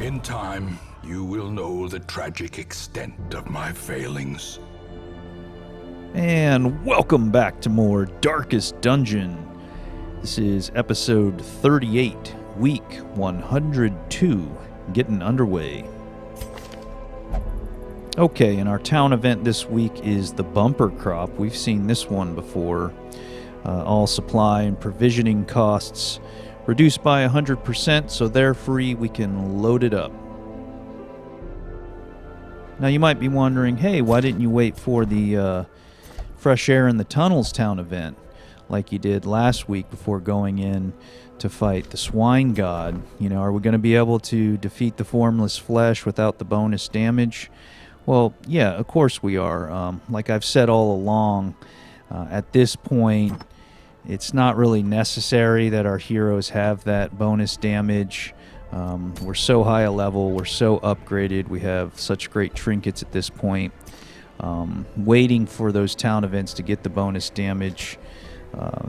In time, you will know the tragic extent of my failings. And welcome back to more Darkest Dungeon. This is episode 38, week 102, getting underway. Okay, and our town event this week is the bumper crop. We've seen this one before. All supply and provisioning costs reduced by 100%, so they're free. We can load it up. Now you might be wondering, hey, why didn't you wait for the Fresh Air in the Tunnels town event like you did last week before going in to fight the Swine God? You know, are we going to be able to defeat the Formless Flesh without the bonus damage? Well, yeah, of course we are. Like I've said all along, at this point, it's not really necessary that our heroes have that bonus damage. We're so high a level, we're so upgraded, we have such great trinkets at this point. Waiting for those town events to get the bonus damage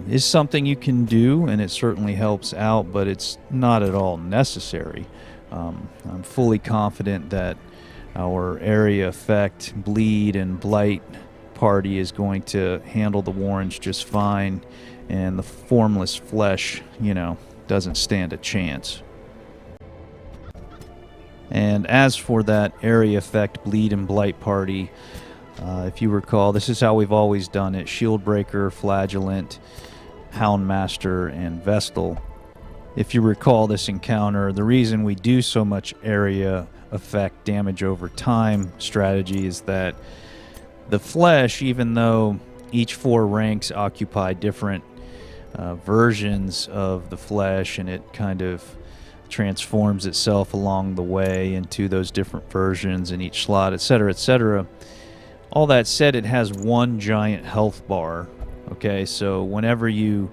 is something you can do, and it certainly helps out, but it's not at all necessary. I'm fully confident that our area effect, bleed, and blight party is going to handle the Warrens just fine, and the Formless Flesh, doesn't stand a chance. And as for that area effect, bleed, and blight party, if you recall, this is how we've always done it: Shieldbreaker, Flagellant, Houndmaster, and Vestal. If you recall this encounter, the reason we do so much area effect damage over time strategy is that the flesh, even though each 4 ranks occupy different versions of the flesh, and it kind of transforms itself along the way into those different versions in each slot, etc., etc. All that said, it has one giant health bar. Okay, so whenever you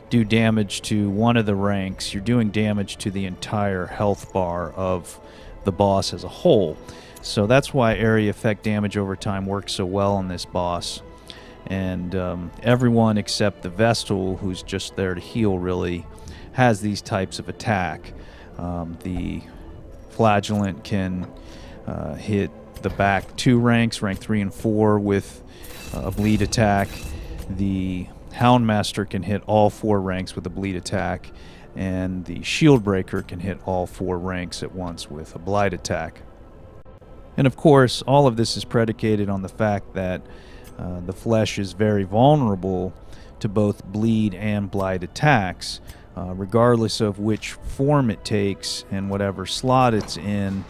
do damage to one of the ranks, you're doing damage to the entire health bar of the boss as a whole. So that's why area effect damage over time works so well on this boss. And everyone except the Vestal, who's just there to heal, really has these types of attack. The Flagellant can hit the back 2 ranks, rank 3 and 4, with a bleed attack. The Houndmaster can hit all 4 ranks with a bleed attack, and the Shieldbreaker can hit all 4 ranks at once with a blight attack. And of course, all of this is predicated on the fact that the flesh is very vulnerable to both bleed and blight attacks, regardless of which form it takes and whatever slot it's in.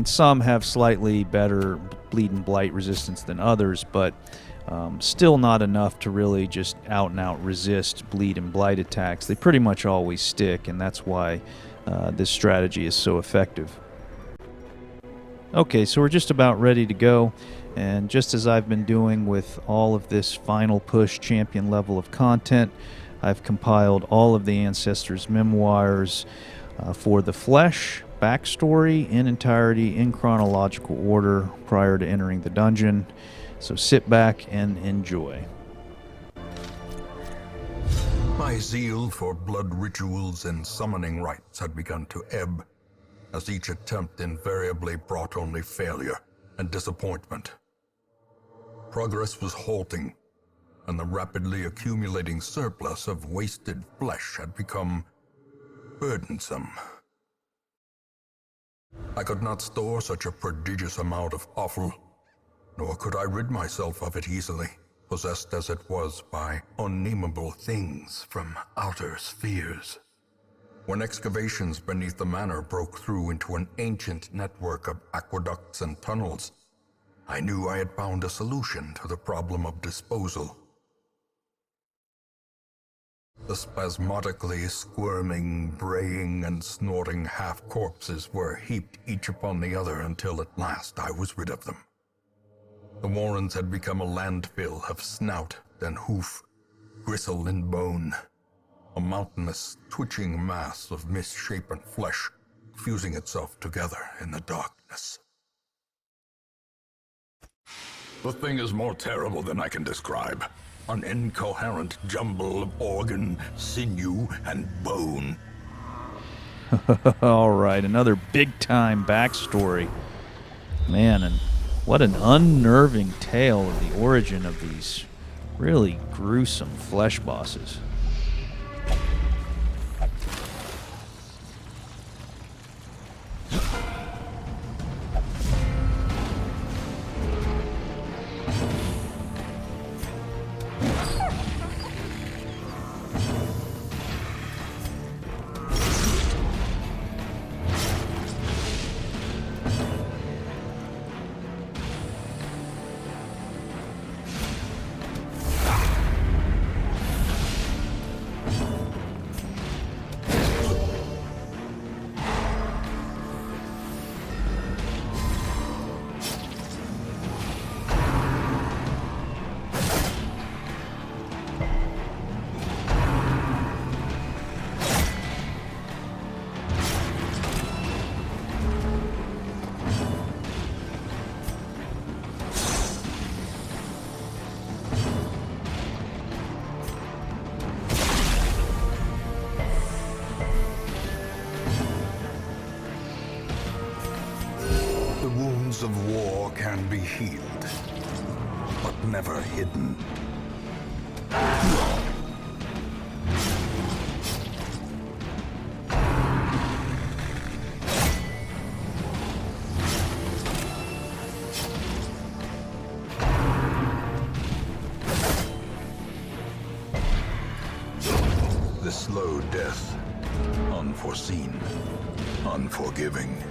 Some have slightly better bleed and blight resistance than others, but still not enough to really just out and out resist bleed and blight attacks. They pretty much always stick, and that's why this strategy is so effective. Okay, so we're just about ready to go, and just as I've been doing with all of this final push champion level of content, I've compiled all of the Ancestors' memoirs for the Flesh backstory in entirety in chronological order prior to entering the dungeon. So sit back and enjoy. My zeal for blood rituals and summoning rites had begun to ebb, as each attempt invariably brought only failure and disappointment. Progress was halting, and the rapidly accumulating surplus of wasted flesh had become burdensome. I could not store such a prodigious amount of offal, nor could I rid myself of it easily, possessed as it was by unnameable things from outer spheres. When excavations beneath the manor broke through into an ancient network of aqueducts and tunnels, I knew I had found a solution to the problem of disposal. The spasmodically squirming, braying, and snorting half-corpses were heaped each upon the other until at last I was rid of them. The Warrens had become a landfill of snout and hoof, gristle and bone, a mountainous, twitching mass of misshapen flesh fusing itself together in the darkness. The thing is more terrible than I can describe. An incoherent jumble of organ, sinew, and bone. All right, another big-time backstory. Man, and what an unnerving tale of the origin of these really gruesome flesh bosses. The wounds of war can be healed, but never hidden. The slow death, unforeseen, unforgiving.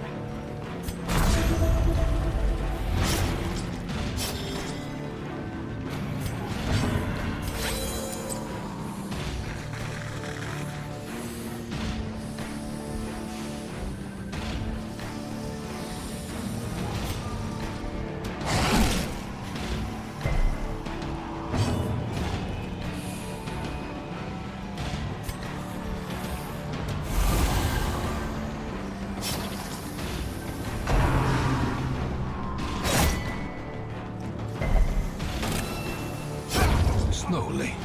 Slowly,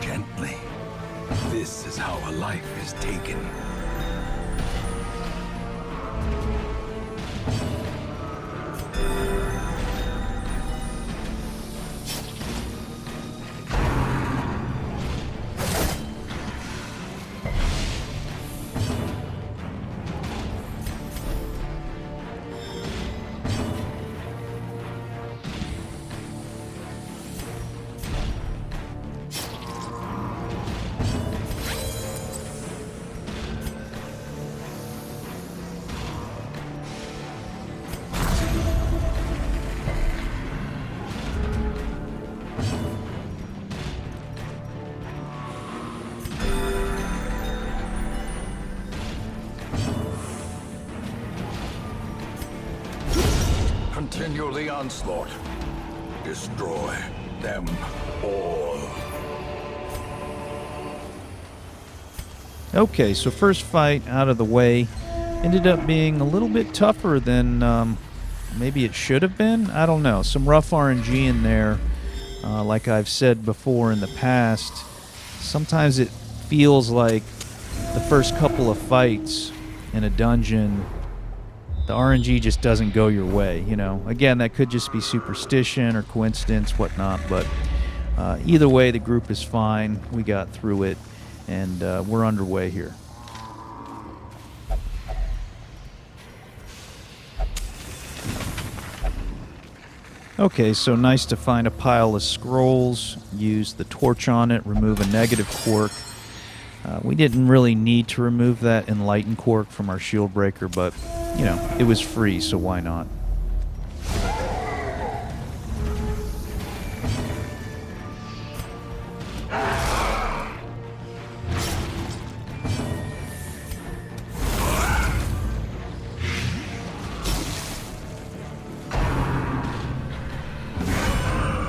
gently. This is how a life is taken. Continue the onslaught. Destroy them all. Okay, so first fight out of the way. Ended up being a little bit tougher than maybe it should have been. I don't know. Some rough RNG in there. Like I've said before in the past, sometimes it feels like the first couple of fights in a dungeon, the RNG just doesn't go your way, you know. Again, that could just be superstition or coincidence, whatnot, but either way, the group is fine. We got through it, and we're underway here. Okay, so nice to find a pile of scrolls, use the torch on it, remove a negative quirk. We didn't really need to remove that enlightened quirk from our shield breaker, but, you know, it was free, so why not?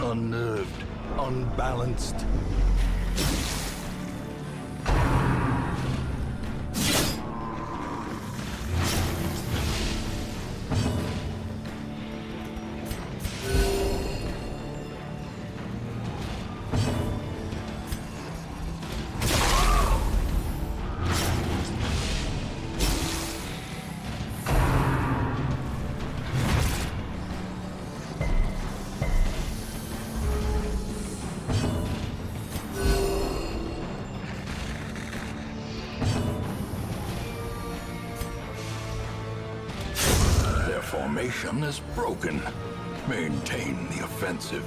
Unnerved, unbalanced. formation is broken. Maintain the offensive.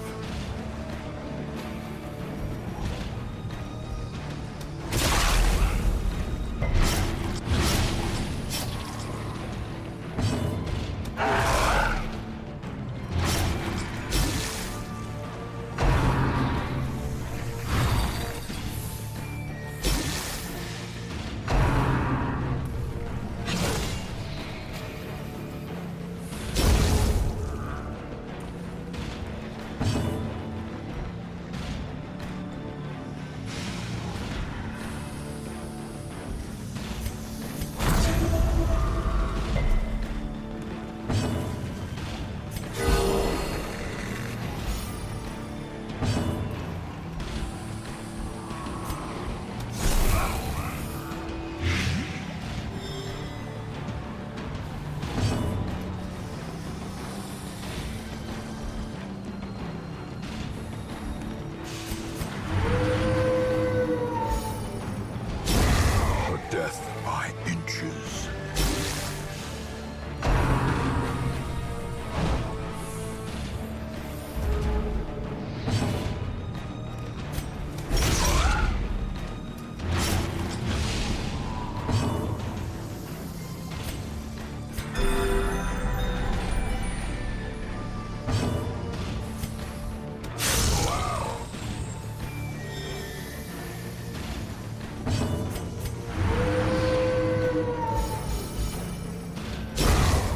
Death by inches.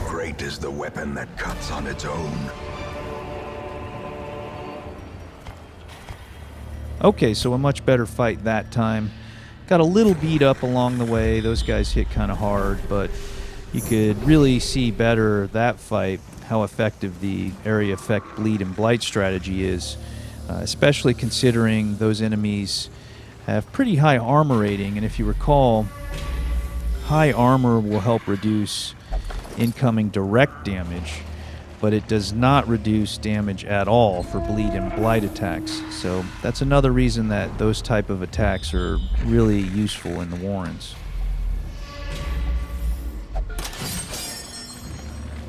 Great is the weapon that cuts on its own. Okay, so a much better fight that time. Got a little beat up along the way. Those guys hit kind of hard, but you could really see better that fight how effective the area effect bleed and blight strategy is, especially considering those enemies have pretty high armor rating. And if you recall, high armor will help reduce incoming direct damage, but it does not reduce damage at all for bleed and blight attacks. So that's another reason that those type of attacks are really useful in the Warrens.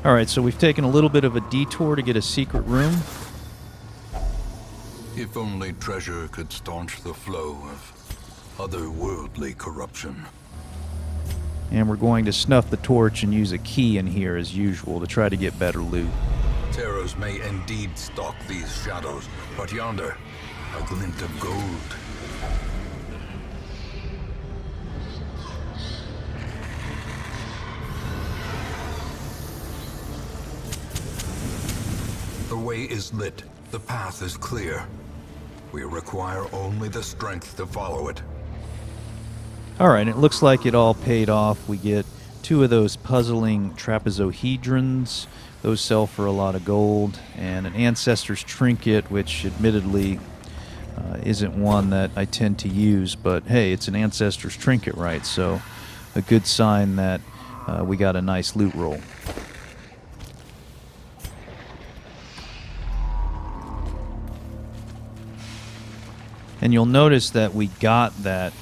Alright, so we've taken a little bit of a detour to get a secret room. If only treasure could staunch the flow of otherworldly corruption. And we're going to snuff the torch and use a key in here as usual to try to get better loot. Terrors may indeed stalk these shadows, but yonder, a glint of gold. The way is lit. The path is clear. We require only the strength to follow it. Alright, it looks like it all paid off. We get 2 of those puzzling trapezohedrons. Those sell for a lot of gold. And an Ancestor's Trinket, which admittedly isn't one that I tend to use. But hey, it's an Ancestor's Trinket, right? So a good sign that we got a nice loot roll. And you'll notice that we got that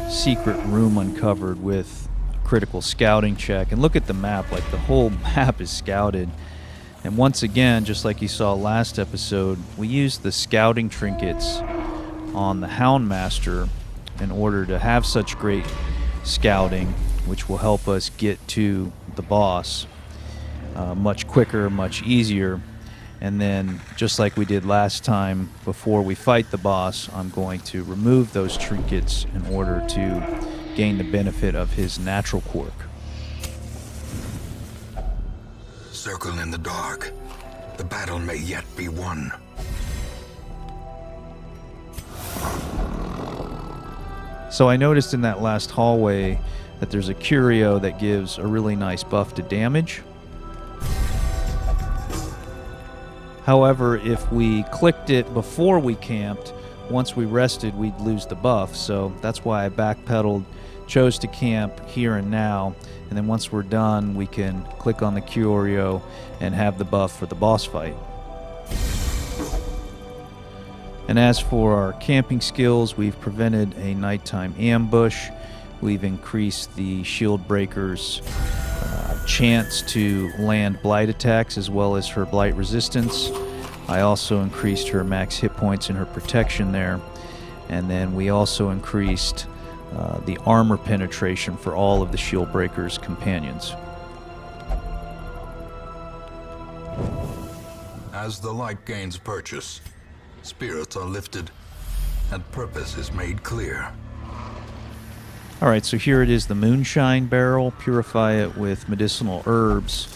secret room uncovered with a critical scouting check. And look at the map, like the whole map is scouted. And once again, just like you saw last episode, we used the scouting trinkets on the Houndmaster in order to have such great scouting, which will help us get to the boss much quicker, much easier. And then, just like we did last time, before we fight the boss, I'm going to remove those trinkets in order to gain the benefit of his natural quirk. Circle in the dark. The battle may yet be won. So I noticed in that last hallway that there's a curio that gives a really nice buff to damage. However, if we clicked it before we camped, once we rested, we'd lose the buff. So that's why I backpedaled, chose to camp here and now, and then once we're done, we can click on the curio and have the buff for the boss fight. And as for our camping skills, we've prevented a nighttime ambush. We've increased the shield breaker's chance to land blight attacks as well as her blight resistance. I also increased her max hit points and her protection there. And then we also increased the armor penetration for all of the Shieldbreaker's companions. As the light gains purchase, spirits are lifted, and purpose is made clear. All right, so here it is, the Moonshine Barrel. Purify it with medicinal herbs,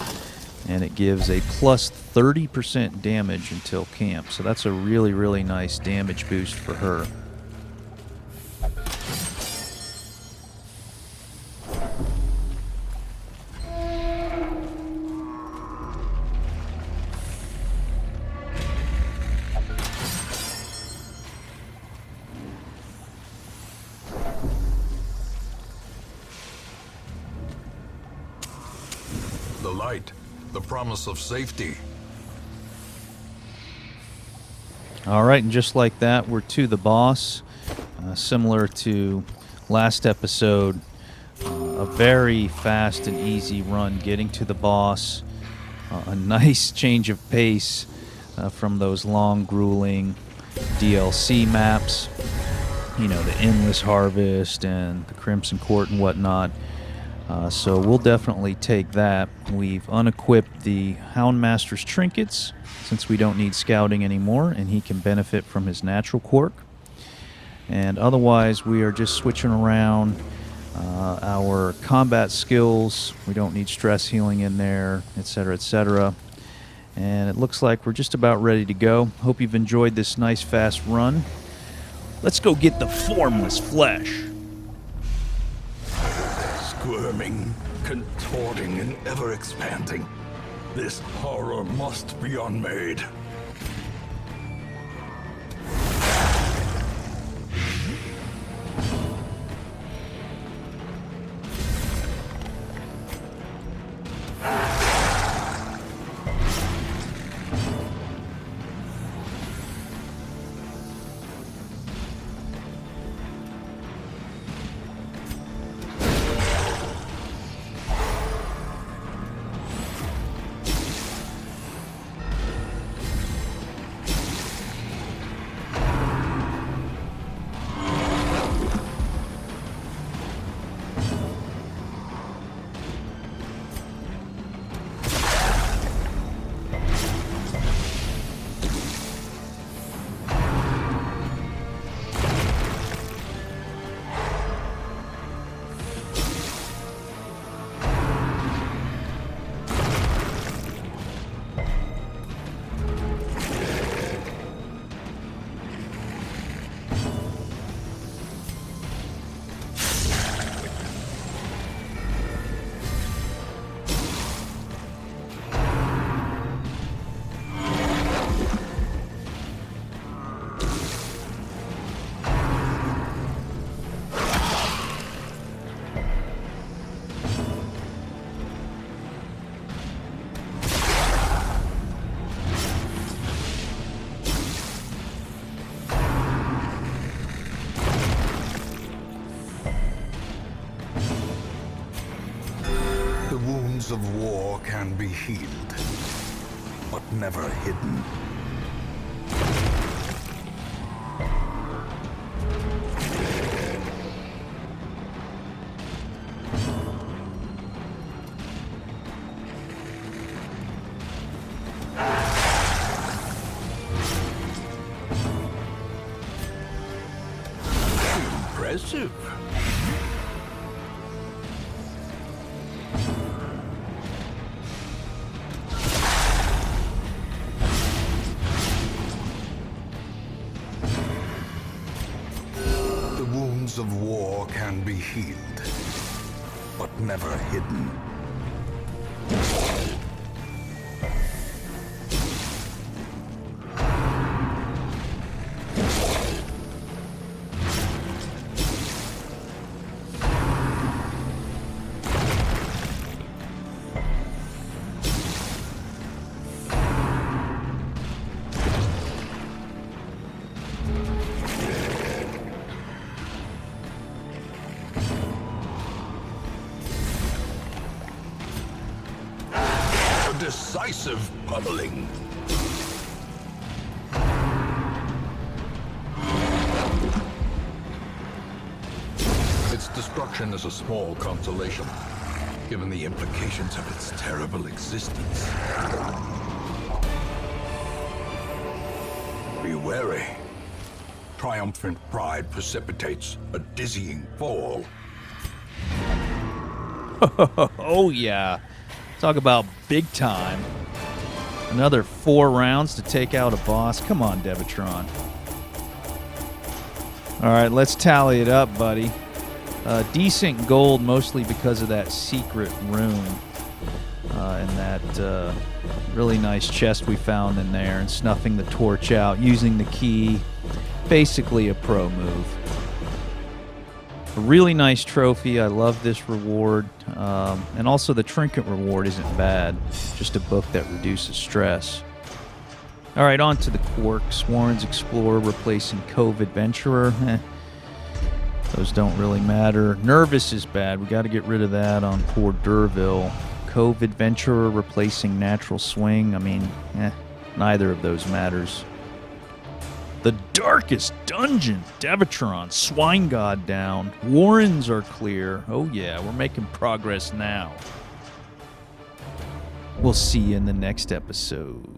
and it gives a plus 30% damage until camp. So that's a really, really nice damage boost for her. The light, the promise of safety. All right, and just like that, we're to the boss. Similar to last episode, a very fast and easy run getting to the boss. A nice change of pace from those long, grueling DLC maps. You know, the Endless Harvest and the Crimson Court and whatnot. So we'll definitely take that. We've unequipped the Houndmaster's trinkets since we don't need scouting anymore, and he can benefit from his natural quirk. And otherwise, we are just switching around our combat skills. We don't need stress healing in there, etc., etc. And it looks like we're just about ready to go. Hope you've enjoyed this nice, fast run. Let's go get the Formless Flesh. Squirming, contorting, and ever expanding. This horror must be unmade. The wounds of war can be healed, but never hidden. Impressive. The wounds of war can be healed, but never hidden. decisive pummeling. Its destruction is a small consolation, given the implications of its terrible existence. Be wary. Triumphant pride precipitates a dizzying fall. Oh, yeah. Talk about big time. Another 4 rounds to take out a boss. Come on, Devatron. All right, let's tally it up, buddy. Decent gold, mostly because of that secret room and that really nice chest we found in there, and snuffing the torch out, using the key. Basically a pro move. A really nice trophy. I love this reward. And also the trinket reward isn't bad. Just a book that reduces stress. All right, on to the quirks. Warren's Explorer replacing Cove Adventurer. Those don't really matter. Nervous is bad. We got to get rid of that on poor Durville. Cove Adventurer replacing Natural Swing. I mean, neither of those matters. The Darkest Dungeon. Devatron. Swine God down. Warrens are clear. Oh yeah, we're making progress now. We'll see you in the next episode.